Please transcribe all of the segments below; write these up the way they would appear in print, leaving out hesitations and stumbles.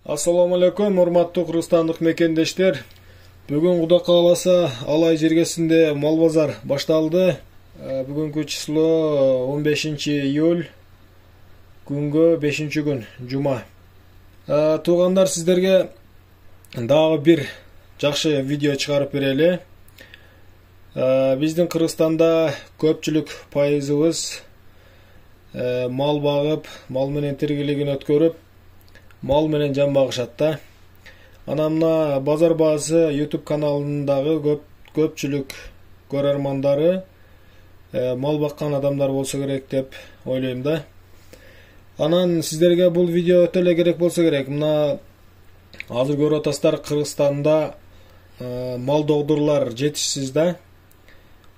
Assalamu alaikum, урматтуу Кыргызстандык мекендештер. Бүгүн Кудай кааласа Алай жергесинде мал базар башталды. Бүгүнкү число 15 июль, күнгө 5-күн, жума. Туугандар, сиздерге дагы бир жакшы видео чыгарып берели. Биздин Кыргызстанда көпчүлүк пайызыбыз мал багып, мал менен тиргилигин өткөрүп, мал менен жан багышат да. Анамна базар баасы YouTube каналындагы көпчүлүк көрөрмандары мал баккан адамдар болсо керек деп ойлойм да. Анан сиздерге бул видео өтө эле керек болсо керек. Мына азыр көрүп атасыздар, Кыргызстанда мал догдурлар жетишсиз да.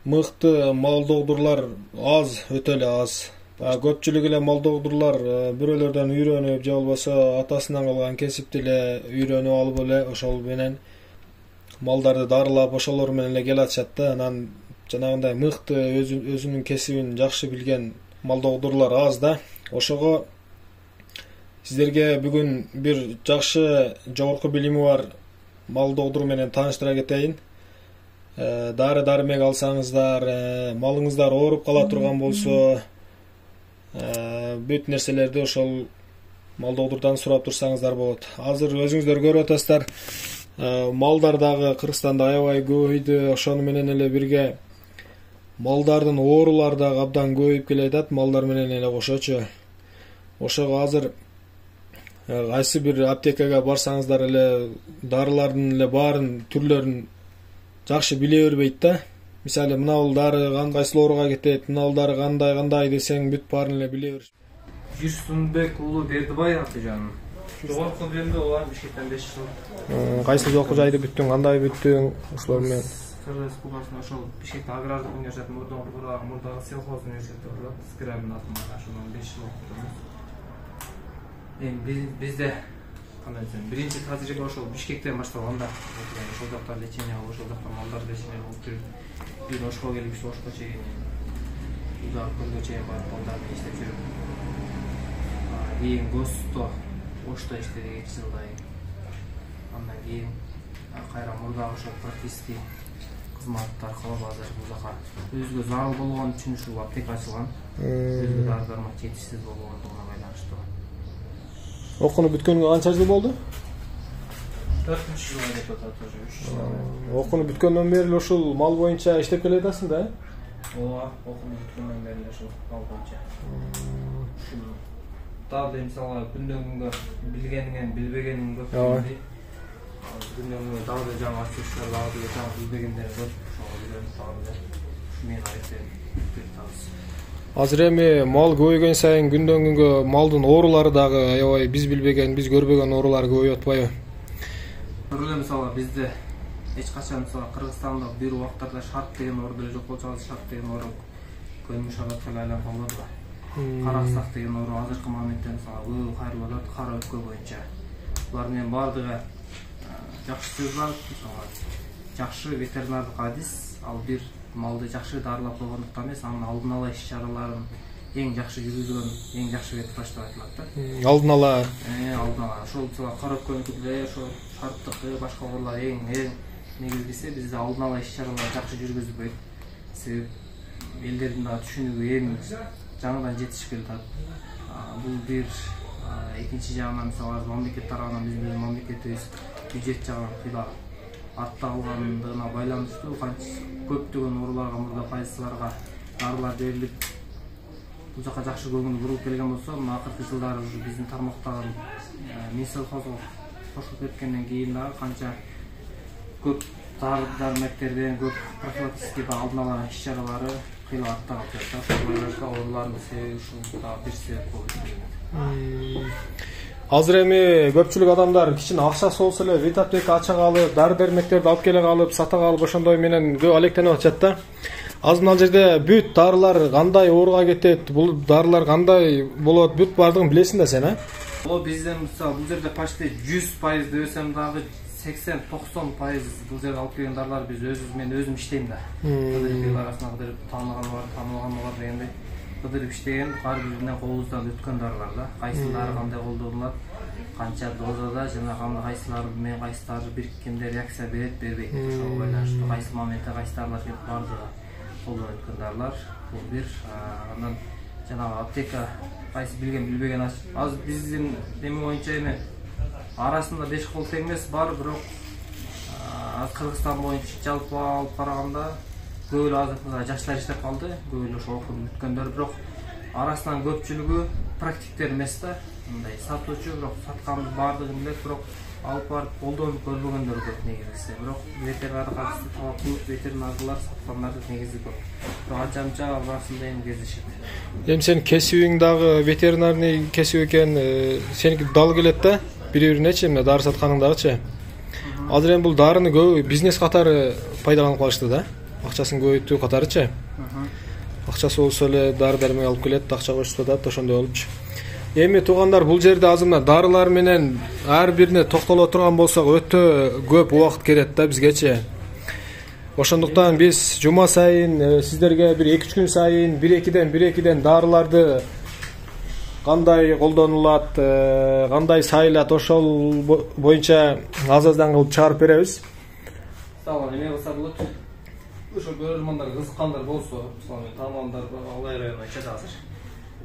Мыкты мал догдурлар аз, өтө эле аз. Көпчүлүк эле мал догдурлар бирөөлөрдөн үйрөнүп, же болбосо атасынан калган кесипти эле үйрөнүп алып эле ошол менен малдарды дарылап, ошолор менен эле келатышат да. Анан жанагындай мыкты өзүнүн кесибин жакшы билген мал догдурлар аз да. Ошого сиздерге бүгүн бир жакшы жогорку билими бар мал догдур менен тааныштыра кетейин. Дары-дармек алсаңыздар, малыңыздар ооруп кала турган болсо, бүт нерселерди ошол мал догдурдан сурап турсаңыздар болот. Азыр өзүңүздөр көрүп атасыздар, малдар дагы Кыргызстанда аябай көбөйдү. Ошону менен эле бирге малдардын оорулары дагы абдан көбөйүп келатат, малдар менен эле кошочу. Ошого азыр кайсы бир аптекага барсаңыздар эле дарылардын эле баарын түрлөрүн жакшы биле бербейт да. Мисалы, мына дары кайсыл ооруга кетет, мына дары кандай десең бүт баарын эле биле бериш. Жусунбек уулу Бердибай аты жаным. Жогорку биримде улам Бишкектен 5 жыл. Кайсы жокку жайды бүттүң, кандай бүттүң? Ошолор менен Кыргыз Республикасында ошол Бишкекте агрардык университет, мурдагы сельхоз университети бар. Скрабин атында ошондон 5 жыл окудум. Эми бизде кандай десем, биринчи тажрыйба ошол Бишкектен башталган да. Ошол жакта лечение алып, ошол жакта малдар лечение алып жүрүп, бир Ошко келип, Ошко чейин Узак көлгө чейин барып малдарды иштеп жүрүп, кийин ГОСТо Ошто иштедик 2 жылдай. Андан кийин кайра мурдагы ошол практический кызмат аркылуу азыр бул жака өзгө зарыл болгон үчүн ушул аптека ачылган. Өзгө дары-дармак жетишсиз болгондугуна байланыштуу. окууну бүткөнгө канча жыл болду? 4-жыл деп атат, тоже 3 жыл. Окууну бүткөндөн бери ушул мал боюнча иштеп келе атасың да? Ооба, окууну бүткөндөн бери ушул мал боюнча. Ушул дагы мисалы күндөн күнгө билгениңен билбегениң көп болду. Күндөн күнгө дагы жаңы ачыштар, дагы жаңы билбегендер көп. Ошого үйрөнүп дагы мен айтып табыз. Азыр эми мал көбөйгөн сайын күндөн күнгө малдын оорулары дагы аябай биз билбеген, биз көрбөгөн оорулар көбөйүп атпайбы? Эле мисалы бизде эч качан мисалы Кыргызстанда бир убактарда шарт деген оору деле жок болчу, азыр шарт деген оору көнүмүш адатка айланып калды. Караксак деген оору азыркы моментте мисалы кайрылып атат, кара өпкө боюнча. Булар менен бардыгы жакшы сөз бар, жакшы ветеринардык адис, ал бир малды жакшы дарылап койгондуктан эмес, анын алдын ала иш-чараларын эң жакшы жүргүзгөн эң жакшы ветврач деп айтылат да. Алдын ала. Алдын ала. Ошол кара өпкөнүкү ошол шарттыкы, башка оорулар эң негизгиси бизде алдын ала иш-чаралар жакшы жүргүзүлбөйт. Себеп элдердин да түшүнүгү эми жаңыдан жетишип келатат. Бул бир экинчи жагынан мисалы мамлекет тарабынан биздин мамлекетибиз бюджет жагынан кыйла артта калгандыгына байланыштуу көптөгөн ооруларга, мурда пайызсыздарга дарылар берилип, бул жака жакшы көңүл буруп келген болсо, мына акыркы жылдары уже биздин тармактагы Минсельхозго кошулуп кеткенден кийин дагы канча көп дары-дармектерден, көп профилактический алдын ала иш-чаралары кыйла артта калып жатат. Ошол байланыштуу оорулардын себеби ушул дагы бир себеп болуп келет. Азыр эми көпчүлүк адамдар кичине акчасы болсо эле вет аптека ача калып, дары-дармектерди алып келе калып, сата калып, ошондой менен көп алектенип атышат да. Азыр ал жерде бүт дарылар кандай ооруга кетет, бул дарылар кандай болот, бүт бардыгын билесиң да сен, Бизден мисалы бул жерде почти 100% десем дагы 80-90% бул жерде алып келген дарлар биз өзүм иштейм да. Кыдырып арасында кыдырып таанылган бар дегендей. Кыдырып иштеген, ар биринен колубуздан өткөн дарлар да. Кайсы дары кандай колдонулат, канча дозада жана кайсылары менен кайсылары бириккенде реакция берет бербейт. Ошого байланыштуу кайсы моментте кайсы дарылар келип бардыгы колдонуп өткөн дарылар. Бул бир. Анан жанагы аптека кайсы билген билбеген аз биздин неме боюнча эми арасында 5 кол тең эмес бар, бирок аз Кыргызстан боюнча жалпы алып караганда көп эле азыркы жаштар иштеп калды, көп эле ошо окуп бүткөндөр, бирок арасынан көпчүлүгү практиктер эмес да, мындай сатуучу, бирок сатканды бардыгын билет, бирок алып барып колдонуп көрбөгөндөр көп негизи. Бирок ветеринарга катысты талаптуу ветеринарлар саткандарды негизи көп. Бирок анча арасында эми кездешет. Эми сен кесибиң дагы ветеринарный кесип экен, сеники дал келет да, бири-биринечи, эмне дары сатканыңдагычы. Азыр эми бул дарыны көп бизнес катары пайдаланып калышты да, акчасын көбөйтүү катарычы. Акчасы болсо эле дары-дармек алып келет, акча кошуп атат, ошондой болупчу. Эми туугандар, бул жерде азыр мына дарылар менен ар бирине токтоло турган болсок өтө көп убакыт кетет да бизгечи. Ошондуктан биз жума сайын сиздерге бир 2-3 күн сайын 1-2ден дарыларды кандай колдонулат, кандай сайылат, ошол боюнча аз-аздан кылып чыгарып беребиз. Мисалы эме кылса болот. Ошо көрөрмандар кызыккандар болсо, мисалы таамандар Алай районуна чыгат азыр.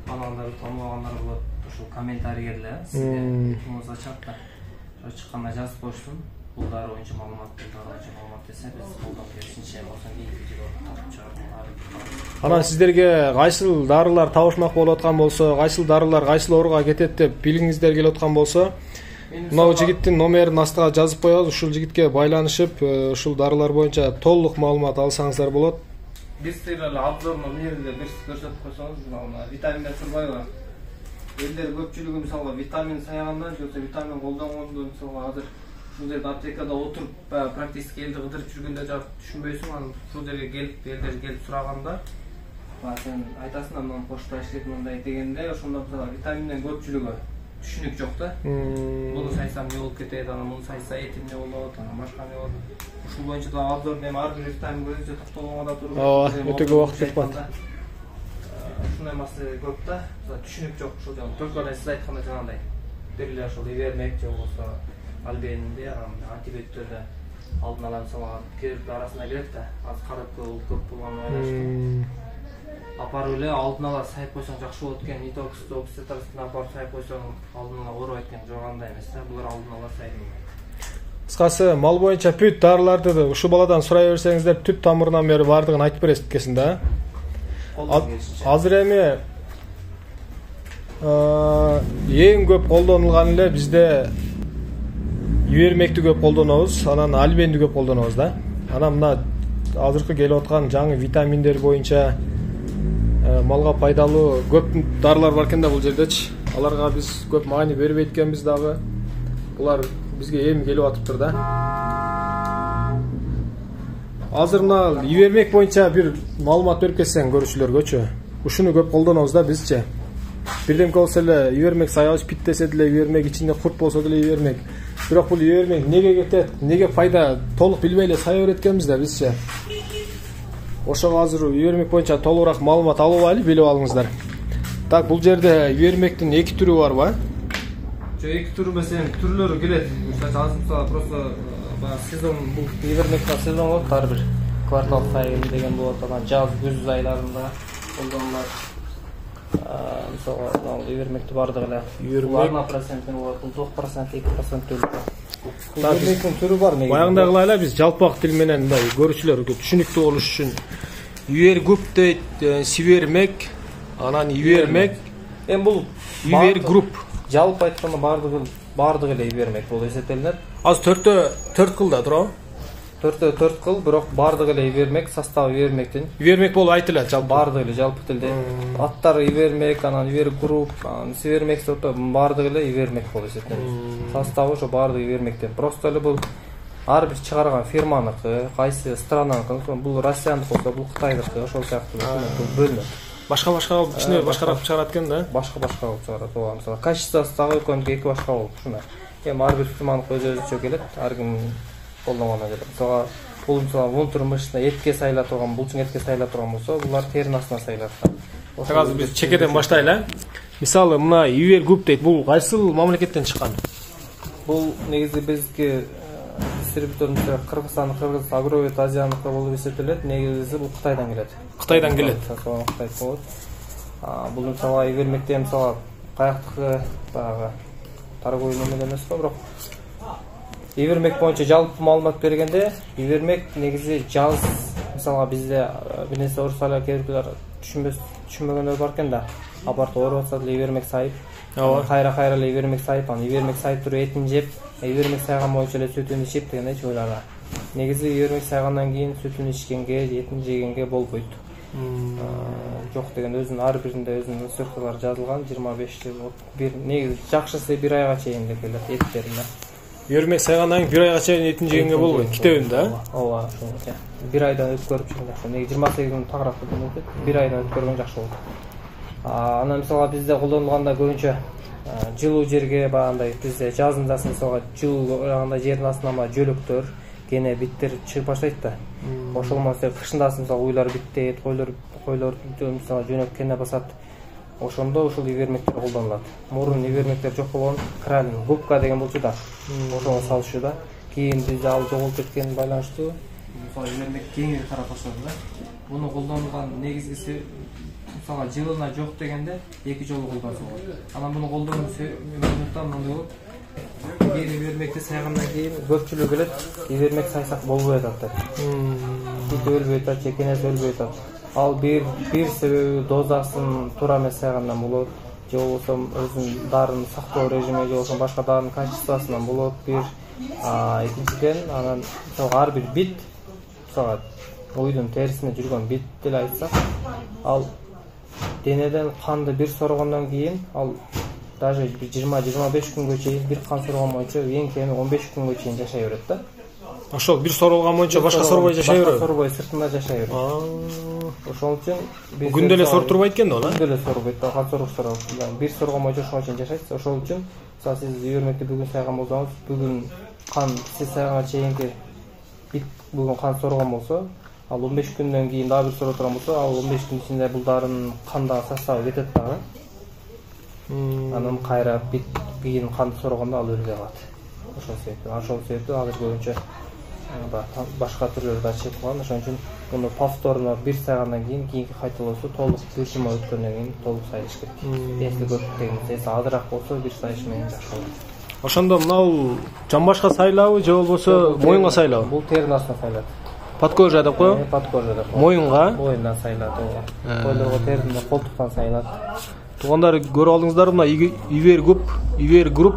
Каналдарды тонмагандар болот, ошол комментарийлерге сизге кимиз ачат да. Ошо чыкканда жазып коюшсун. Бул дары боюнча маалымат, бул дары боюнча маалымат десе, биз колдоп беришинче болсо видео тартып чыгарып. Анан сиздерге кайсыл дарылар табышмак болуп аткан болсо, кайсыл дарылар кайсыл ооруга кетет деп билгиңиздер келип аткан болсо, мына жигиттин номерин астыга жазып коебуз. Ушул жигитке байланышып, ушул дарылар боюнча толук маалымат алсаңыздар болот. Биз эле обзорно мээрде бир көрсөтүп койсоңуз, мына витаминдер сурбайбы? Элдер көпчүлүгү мисалы витамин саягандан, же витамин колдонгондон мисалы азыр ушул жерде аптекада отуруп практически элди кыдырып жүргөндө жак түшүнбөйсүң, анан ушул жерге келип элдер келип сураганда, сен айтасың анан почта иштейт мындай дегенде, ошондо мисалы витаминден көпчүлүгү түшүнүк жок да. Муну сайсам не болуп кетет, анан муну сайса этим не болот, анан башка не болот. Ушул боюнча да обзор эми ар бир витамин көзүнчө токтолгонго да туруп. Өтө көп убакыт кетип калат. Ушундай маселе көп да. Түшүнүк жок ушул жана. Только сиз айткандай жанагындай. Бир эле ошол ивермек же болбосо альбенинде антибиотиктерди алдын ала мисалы кеп арасында келет да. Азыр карап көп болгон байланыштуу. Апарып эле алдын ала сайып койсоң жакшы болот экен. Нитокс, токситарсын апарып сайып койсоң алдын ала оорубайт экен. Жок андай эмес да. Булар алдын ала сайылмайт. Кыскасы, мал боюнча бүт дарыларды ушул баладан сурай берсеңиздер, түп тамырынан бери бардыгын айтып бересиз экенсиң да. Азыр эми эң көп колдонулган эле бизде ивермекти көп колдонобуз, анан альбенди көп колдонобуз да. Анан мына азыркы келип аткан жаңы витаминдер боюнча малга пайдалуу көп дарылар бар экен да бул жердечи. Аларга биз көп маани бербейт экенбиз дагы. Булар бизге эми келип атыптыр да. Азыр мына ивермек боюнча бир маалымат берип кетсең көрүүчүлөргөчү. Ушуну көп колдонобуз да бизчи. Бирдемке болсо эле ивермек сайабыз, пит десе деле ивермек, ичинде курт болсо деле ивермек. Бирок бул ивермек неге кетет, неге пайда толук билбей эле сая берет экенбиз да бизчи. Ошого азыр ивермек боюнча толугураак маалымат алып алайлы, билип алыңыздар. Так, бул жерде ивермектин 2 түрү барбы? Жо 2 түрү эмес, түрлөрү келет. Азыр мисалы просто сезон бул ивермектин сезон болот, ар бир квартал сайын деген болот, анан жаз, күз айларында колдонулат. Мисалы ивермекти бардыгы эле. Ивермектин процентин болот, 9%, 2% төлөп. Ивермектин түрү бар негизи. Баягындай кылайлы, биз жалпак тил менен мындай көрүүчүлөргө түшүнүктүү болуш үчүн ивергруп дейт, сивермек, анан ивермек. Эми бул ивергруп. Жалпы айтканда бардыгы эле ивермек болуп эсептелинет. Азыр 4 кыл да туурабы? 4 кыл, бирок бардыгы эле ивермек, составы ивермектин. Ивермек болуп айтылат жалпы. Бардыгы эле жалпы тилде. Аттары ивермек, анан ивергруп, анан сивермек сото бардыгы эле ивермек болуп эсептелет. Составы ошо бардыгы ивермектен. Просто эле бул ар бир чыгарган фирманыкы, кайсы странаныкы, бул Россияныкы болсо, бул Кытайдыкы, ошол сыяктуу бөлүнөт. Башка ичине башкараак чыгарат экен да? Башка кылып чыгарат. Ооба, мисалы качествосы дагы экөөндүкү 2 башка болуп ушуна. Эми ар бир фирманыкы өзүнчө келет, ар ким колдонгондо келет. Мисалы бул мисалы внутрмышечный этке сайла турган, булчуң этке сайла турган болсо, булар терин астына сайлат. Азыр биз чекеден баштайлы. Мисалы мына ивергруп дейт, бул кайсыл мамлекеттен чыккан? Бул негизи бизге дистрибьюторубуз Кыргызстан Агровет Азияныкы болуп эсептелет. Негизи бул Кытайдан келет. Кытайдан келет. Кытай болот. Бул мисалы Ивермекте мисалы каяктыкы баягы торговый немеден эмес го, бирок Ивермек боюнча жалпы маалымат бергенде, Ивермек негизи жаз мисалга бизде бир нерсе урсала келиптер түшүнбөгөндөр бар экен да. Апарт ооруп атса деле Ивермек сайып, кайра эле Ивермек сайып, аны Ивермек сайып туруп этин жеп, Ивермек сайган боюнча эле сүтүн ичип дегендейчи ойларга. Негизи Ивермек сайгандан кийин сүтүн ичкенге, этин жегенге болбойт. Жок деген өзүнүн ар биринде өзүнүн инструкциялары жазылган 25 жыл. Бир негизи жакшысы 1 айга чейин деп келет эттерине. Ивермек сайгандан кийин 1 айга чейин этин жегенге болбойт. Китебинде, ооба, ошо. 1 айдан өткөрүп чыккан жакшы. Неги 28 күн тагыраак өтөт. 1 айдан өткөргөн жакшы болот. Анан мисалга бизде колдонулганда көбүнчө жылуу жерге багандай бизде жазында мисалга жылуу андай жердин астына жөлөктөр, кене биттер чыгып баштайт да. Ошол болсо кышында мисалга уйлар биттейт, койлор мисалга жөнөп кене басат. Ошондо ушул Ивермектер колдонулат. Мурун Ивермектер жок болгон кралин губка деген болчу да. Ошого салышчу да. Кийин бизде ал жоголуп кеткен байланыштуу. Мисалга Ивермек кеңири тарап баштады да. Буну колдонулган негизгиси мисалга жылына жок дегенде 2 жолу колдонсо болот. Анан буну колдонуу себептен мындай болот. Бир Ивермекти сайгандан кийин көпчүлүк келет, Ивермек сайсак болбой атат деп. Бит өлбөй атат, чекенеси өлбөй атат. Ал бир себеби дозасын туура эмес сайгандан болот, же болбосо өзүнүн дарын сактоо режими, же болбосо башка дарын качествосунан болот. Бир экинчиден анан ар бир бит мисалга уйдун терисинде жүргөн бит деле айтсак, ал денеден канды бир соргондон кийин ал даже 20-25 күнгө чейин бир кан соргон боюнча эң кеми 15 күнгө чейин жашай берет да. Ошол бир сорулган боюнча башка сорбой жашай берет. Башка сорбой сыртында жашай берет. Ошол үчүн биз күндө эле соруп турбайт экен да, күндө эле сорбойт да, кан соргучтар бир соргон боюнча ошого чейин жашайт. Ошол үчүн мисалы сиз Ивермекти бүгүн сайган болсоңуз, бүгүн кан сиз сайганга чейинки бит бүгүн кан соргон болсо, ал 15 күндөн кийин дагы бир сорго турган болсо, ал 15 күн ичинде бул дарын кандагы составы кетет дагы. Анан кайра бит кийин канды соргондо ал өлбөй калат. Ошол себептен азыр көбүнчө башка түрлөрү да чыгып калган. Ошон үчүн буну повторно бир сайгандан кийин кийинки кайталоосу толук бир жума өткөндөн кийин толук сайыш керек. Эси көп деген эси азыраак болсо бир сайыш менен жакшы болот. Ошондо мынау жамбашка сайлабы же болбосо моюнга сайлабы? Бул теринин астына сайлат. Подкожа деп коебу? Подкожа деп коебу. Моюнга? Моюндан сайлат, ооба. Койлорго теринде колтуктан сайлат. Туугандар көрүп алдыңыздар мына Ивер Групп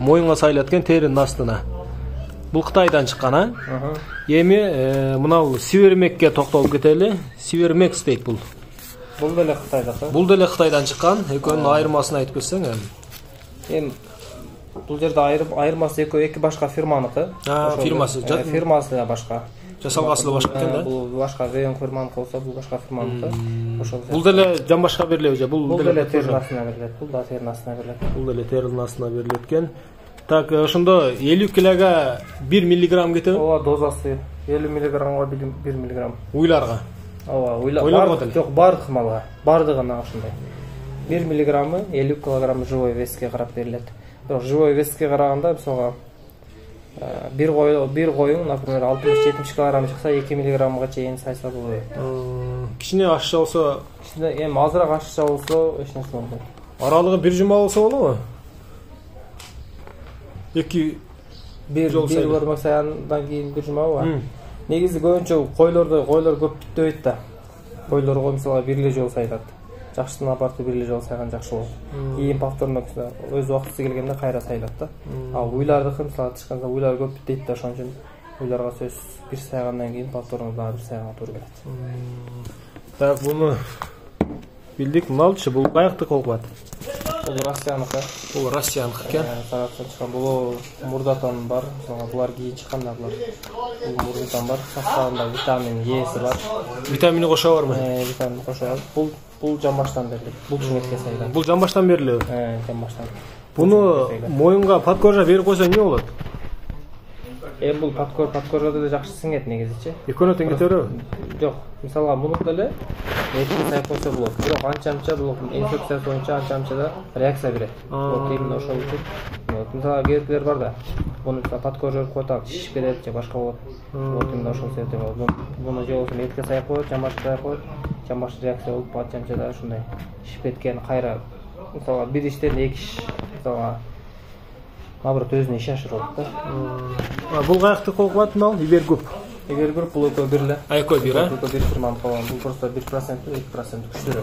моюнга сайлат экен теринин астына. Бул Кытайдан чыккан, Эми мынау Сивермекке токтолуп кетели. Сивермекс дейт бул. Бул деле Кытайдан. Бул деле Кытайдан чыккан. Экөөнүн айырмасын айтып кетсең. Эми бул жерде айырмасы эки башка фирманыкы. Фирмасы. Фирмасы да башка. Жасалгасы да башка экен да. Бул башка Вен фирманыкы болсо, бул башка фирманыкы. Ошол. Бул деле жамбашка берилеби же? Бул деле теринин астына берилет. Бул да теринин астына берилет. Бул деле теринин астына берилет экен. Так, ошондо 50 килога 1 миллиграмм кетеби? Ооба, дозасы 50 миллиграммга 1 миллиграмм. Уйларга. Ооба, уйларга. Жок, бардык малга. Бардыгына ошондой. 1 миллиграммы 50 килограмм живой веске карап берилет. Бирок живой веске караганда мисалга бир коюң, например, 60-70 килограмм чыкса 2 миллиграммга чейин сайса болот. Кичине ашча болсо, эми азыраак ашча болсо эч нерсе болбойт. Аралыгы 1 жума болсо болобу? 1 жол сайгандан кийин 1 жумабы? Негизи көбүнчө койлор көп бүттөбөйт да. Койлорго мисалга 1 эле жол сайлат. Жакшысына апарты 1 эле жол сайган жакшы болот. Кийин повторно өз убактысы келгенде кайра сайлат да. Ал уйлардыкы мисалга тышканда уйлар көп бүттөйт да, ошон үчүн уйларга сөз 1 сайгандан кийин повторно дагы 1 сайганга туура келет. Так, буну билдик. Мыналчы бул каяктык болуп калат? Бул Россияныкы. Бул Россияныкы экен. Сараттан чыккан. Бул мурдатан бар. Булар кийин чыккандар булар. Бул мурдатан бар. Составында витамин Эси бар. Витамини кошобарбы? Витамин кошобар. Бул жамбаштан берилет. Бул жумекке сайланат. Бул жамбаштан берилеби? Жамбаштан. Буну моюнга подкожа берип койсо эмне болот? Бул подкожа деле жакшы сиңет негизичи. Экөөнө тең кетеби? Жок, мисалга муну деле этин сайып койсо болот. Бирок анча-мынча бул инфекция боюнча анча-мынча да реакция берет. Именно ошол үчүн болот. Мисалы кээбирлер бар да. Буну подкожор койтап шишип кетет же башка болот. Вот именно ошол себептен болот. Буну же болсо метке сай коет, жамбашка сай коет. Жамбашка реакция болуп патчамчада ушундай шишип кеткен кайра мисалы бир иштен эки иш мисалы наоборот өзүнө иш ашырып да. Бул каякты кол кылат мал Ибергруп. Ибергруп бул экөө бир эле. Экөө бир, а? Экөө бир фирманын калган. Бул просто 1%, 2% күчтүү.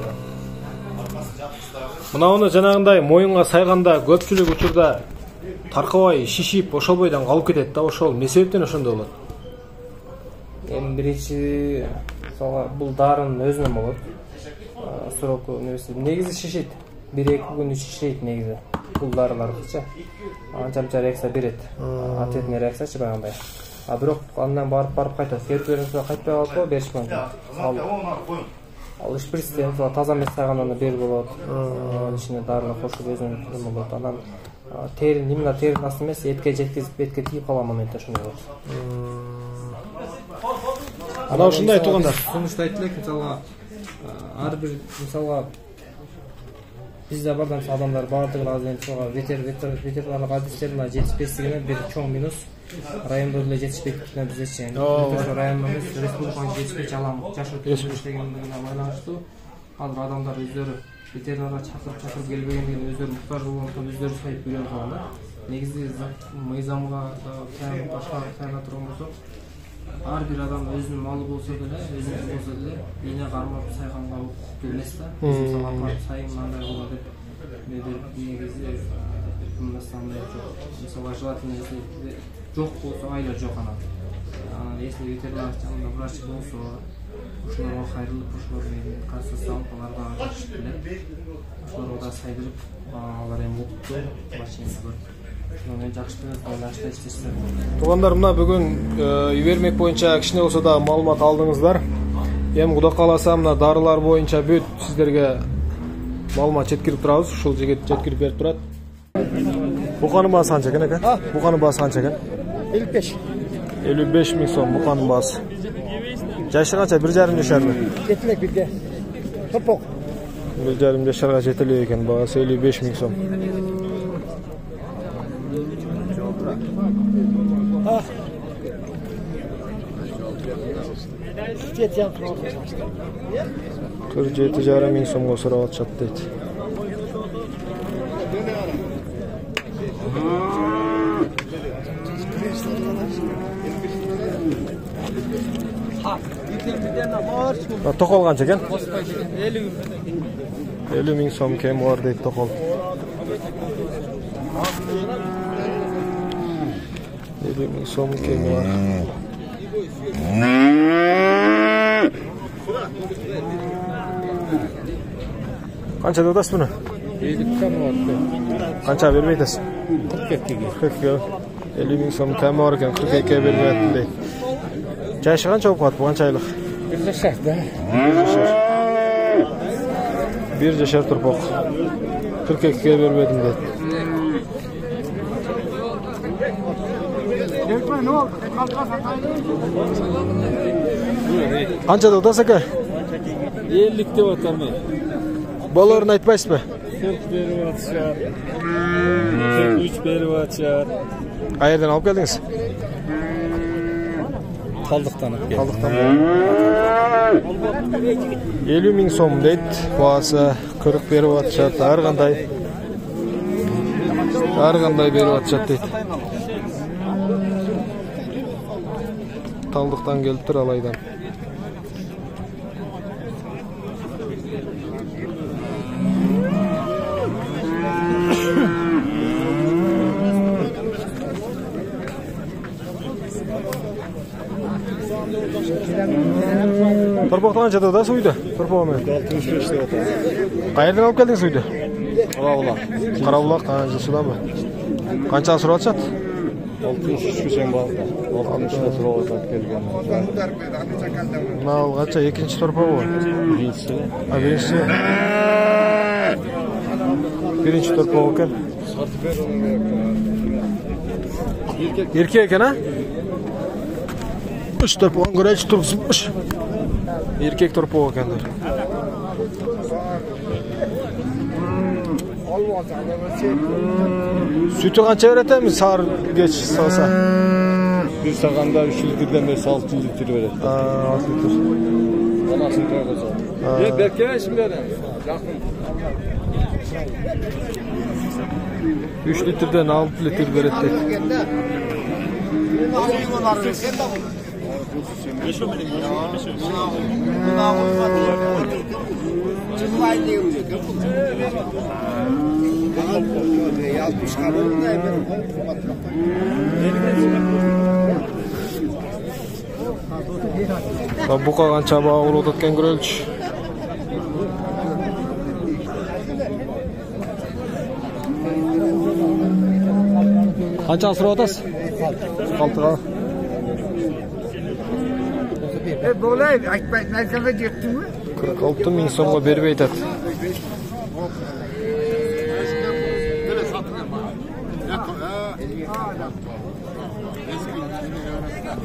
Мынауны жанагындай моюнга сайганда көпчүлүк учурда таркабай шишип ошол бойдон калып кетет да. Ошол эмне себептен ошондой болот? Эми биринчи мисалы бул дарынын өзүнөн болот. Сроку негизи шишит. 1-2 күн шишейт негизи. Бул дарылардычы. Анча реакция берет. Ответный реакциячы багандай. А бирок андан барып кайтат. Серверинге кайтпай калып беришмек. Ал шприцтен таза эмес сайгандан бер болот. Ичине дарыны кошуп өзүнүн болот. Анан терин именно терин астı эмес, этке жеткизип этке тийип калган моментте ошондой болот. Ana ушундай туугандар. Сунушта айтылат, мисалга ар бир мисалга бизде бардан адамдар бардыгы азыр мисалга ветеринарлык адистерин жетишпестигине бир чоң минус райондо эле жетишпейт биздечи. Райондо эмес, республикага жетишпей жалаң жашып иштегендигине байланыштуу. Азыр адамдар өздөрү ветеринарга чакырып келбегендигин өздөрү муктаж болгондуктан өздөрү сайып үйрөнүп калган да. Негизи мыйзамга башка сайга турган болсок, ар бир адам өзүнүн малы болсо деле, ийне кармап сайганга укуктуу эмес да. Мисалга апарып сайын мындай болот деп негизи мындай жок. Мисалга желательно если жок болсо айлар жок анан. Если ветеринар жанында врач болсо, ошолорго кайрылып, ошолор менен консультант аларга жакшы билет. Ошолорго да сайдырып, алар эми уктуу машина бар. Мен жакшы байланышта иштешсем. Туугандар, мына бүгүн Ибермек боюнча кичине болсо да маалымат алдыңыздар. Эми Кудай кааласа мына дарылар боюнча бүт сиздерге маалымат жеткирип турабыз. Ушул жигит жеткирип берип турат. Буканын баасы канча экен ака? Буканын баасы канча экен? 55. 55 миң сом буканын баасы. Жашы канча? 1,5 жашарбы? Жетелек бирге. Топок. 1,5 жашарга жетелек экен, баасы 55 миң сом. Kır 7,5 ming so'mga so'rab atishadi deydi. To'qol qancha ekan? 50 ming so'm kem bor deydi to'qol. 50 ming so'm kem bor. Qancha dodasiz buni? 50 kam bor. Qancha bermaysiz? 42 ga. 42. 50 ming so'm kam bor ekan, 42 ga bermayapti deydi. Jashi qancha bo'lib qoldi bu qanchaylik? 1 yasharda. 1 yashar turpoq. 42 ga bermedim deydi. Qancha dodasiz aka? 50 deb o'taman. Bolalarni aytmaysizmi? 4 berib atishar. 3 berib atishar. Qayerdan olib keldingiz? Qaldiqdan olib keldim. Qaldiqdan. 50 ming so'm deydi. Bahası 40 berib atishadi. Har qanday berib atishadi deydi. Qaldiqdan kelib tur alaydan. Torpoqdan qancha dodasiz uyda? Torpoqmi? 65 deb o'taman. Qayerdan olib keldingiz uyda? Qarabulaq. Qarabulaq qancha sudanmi? Qancha so'rab atishadi? 63 kuchang bor. 60 da so'rab kelgan. Mana qancha ikkinchi torpoq bu? Birinchisi. Birinchisi. Birinchi torpoq ekan. Erkek ekan ha? 3 torpoqdan ko'ra turibsiz. Erkek torpoq ekanlar. Sütü qancha beretemi sar geç salsa? Bir sağanda 3 litreden beri 6 litre verir. 6 litr. Anasını koyacağım. Ye Berke isimleri. Yakın. 3 litrden 6 litr beretti. Bu qancha bağı ulup o'tgan ko'raylik. Qancha asrab o'tasiz? 6ga. Bo'lay, aytmay narsaga yetdingmi? 46 ming so'mga berib aytadi.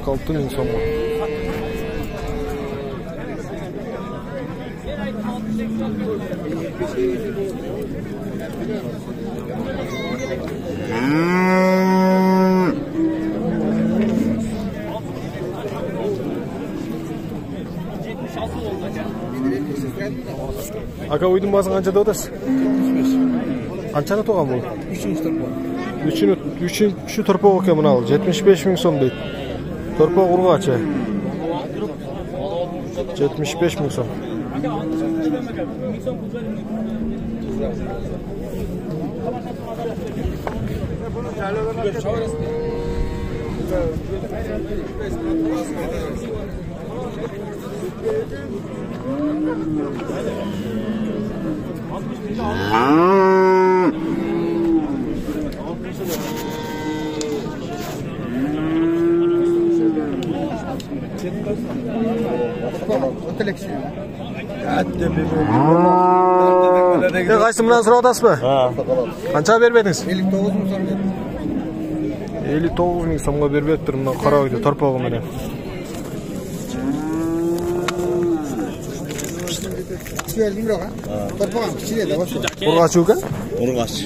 46 ming so'mga. Aka uydun basın qancha o'tasiz? 75. Qanchani to'g'an bu? 3-chi turpo. 3-chi turpo ekan buni al. 75 ming so'm deydi. Turpo urg'achi. 75 ming so'm. Qaysi bilan so'rab o'tasizmi? Ha. Qancha berib edingiz? 59 ming so'm. 59 ming so'mga berib etdim men qora uyda torpog'i bilan. Geldim bro ha. Torpağım kichik edi, boshqa. Urg'achi uka? Urg'ach.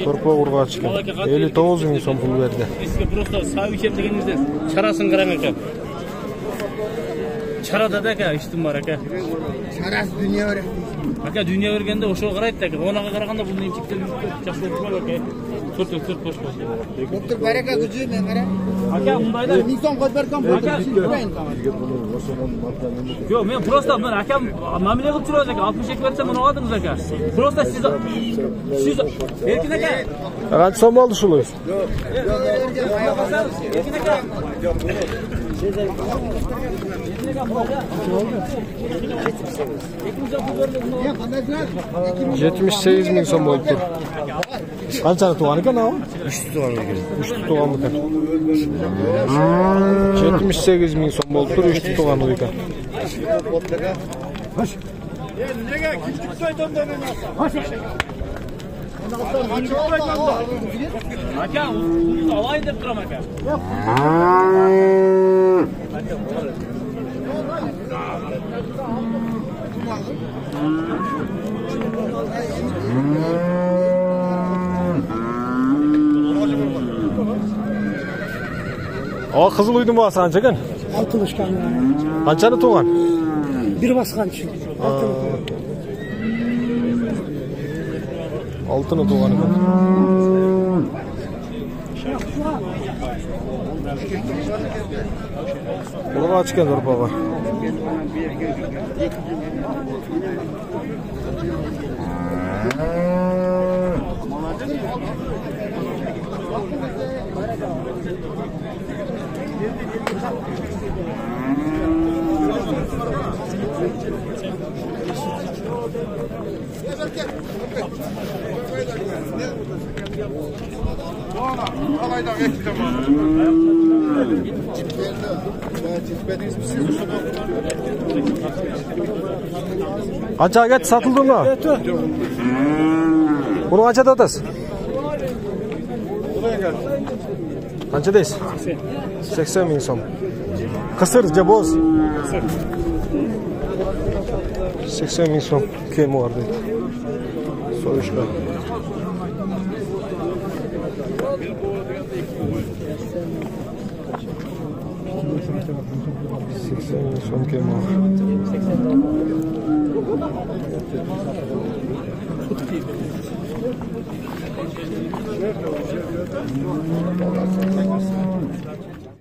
Torpo urg'achi. 59 ming so'm pul berdi. Sizga просто sav ichib deganingizda charasini qarang aka. Charada aka, ishtim bor aka. Charasi dunyo bor. Aka dunyo o'rganda o'sha qaraydi aka. Onaga qaraganda bundan chekdan chaqib o'tib aka. To'rt bosh. Doktor baraka kuchi men qara. Aka undayda Ming so'm qo'yib bergan bo'lsa, yo'q, men просто men akam mamila qilib turadi aka. 62 bersam uni oldingiz aka. Просто siz Erkin aka. Qancha so'm oldi shular? Erkin aka. 78 ming so'm bo'lib tur. Qanchani tug'an ekan u? 3 tug'an ekan. 3 tug'an ekan. 78 ming so'm bo'lib tur, 3 tug'an ekan. nega kichik to'ydan emas? Aka, uni olay deb turaman aka. O qizil uydun bo'lsa qancha ekan? 60 kamera. Qanchani tug'an? Bir basqanchi. Oltini tug'an ekan. Qo'lga ochgan turpog'i. Qancha get satildimi? Buni qanchada otasiz? Qancha deysiz? 80 ming so'm. Qisir, jaboz. 80.000 so'm kemi bor deydi. So'yishlar. 80.000 so'm kemi bor.